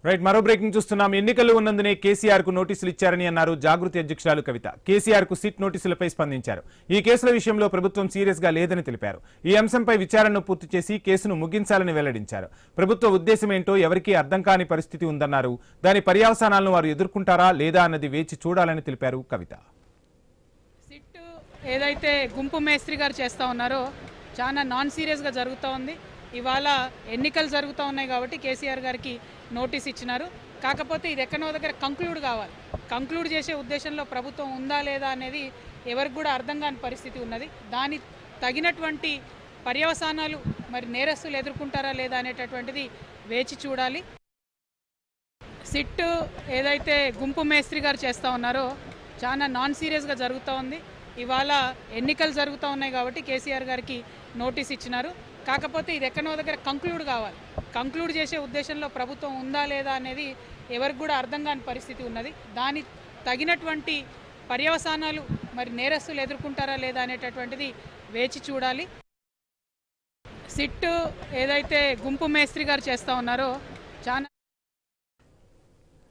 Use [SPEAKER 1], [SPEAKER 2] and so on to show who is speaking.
[SPEAKER 1] Right, మరో breaking చూస్తున్నాం. ఎన్నికలు ఉన్నందునే కేసీఆర్ కు నోటీసులు ఇచ్చారని అన్నారు జాగృతి అధ్యక్షురాలు కవిత. కేసీఆర్ కు సిట్ నోటీసులపై స్పందించారు. ఈ కేసుల విషయంలో ప్రభుత్వం సీరియస్ గా లేదని తెలిపారు. ఈ అంశంపై విచారణను పూర్తి చేసి కేసును ముగించాలని వెల్లడించారు. ప్రభుత్వ ఉద్దేశం ఏంటో ఎవరికీ అర్థం కాని పరిస్థితి ఉందన్నారు. దాని పర్యవసానాలను వారు ఎదుర్కొంటారా లేదా అన్నది వేచి చూడాలని తెలిపారు కవిత.
[SPEAKER 2] సిట్ ఏదైతే గుంపు మేస్త్రి గారు చేస్తూ ఉన్నారో చాలా నాన్ సీరియస్గా జరుగుతూ ఉంది. ఇవాళ ఎన్నికలు జరుగుతూ ఉన్నాయి కాబట్టి కేసీఆర్ గారికి నోటీస్ ఇచ్చినారు. కాకపోతే ఇది ఎక్కడో దగ్గర కంక్లూడ్ కావాలి. కంక్లూడ్ చేసే ఉద్దేశంలో ప్రభుత్వం ఉందా లేదా అనేది ఎవరికి కూడా అర్థం కాని పరిస్థితి ఉన్నది. దాని తగినటువంటి పర్యవసానాలు మరి నేరస్తులు ఎదుర్కొంటారా లేదా అనేటటువంటిది వేచి చూడాలి. సిట్ ఏదైతే గుంపు మేస్త్రి గారు చేస్తూ ఉన్నారో చాలా నాన్ సీరియస్గా జరుగుతూ ఉంది. ఇవాళ ఎన్నికలు జరుగుతూ ఉన్నాయి కాబట్టి కేసీఆర్ గారికి నోటీస్ ఇచ్చినారు. కాకపోతే ఇది ఎక్కడో దగ్గర కంక్లూడ్ కావాలి. కంక్లూడ్ చేసే ఉద్దేశంలో ప్రభుత్వం ఉందా లేదా అనేది ఎవరికి కూడా అర్థం కాని పరిస్థితి ఉన్నది. దాని తగినటువంటి పర్యవసానాలు మరి నేరస్తులు ఎదుర్కొంటారా లేదా అనేటటువంటిది వేచి చూడాలి. సిట్ ఏదైతే గుంపు మేస్త్రి గారు చేస్తూ ఉన్నారో చాలా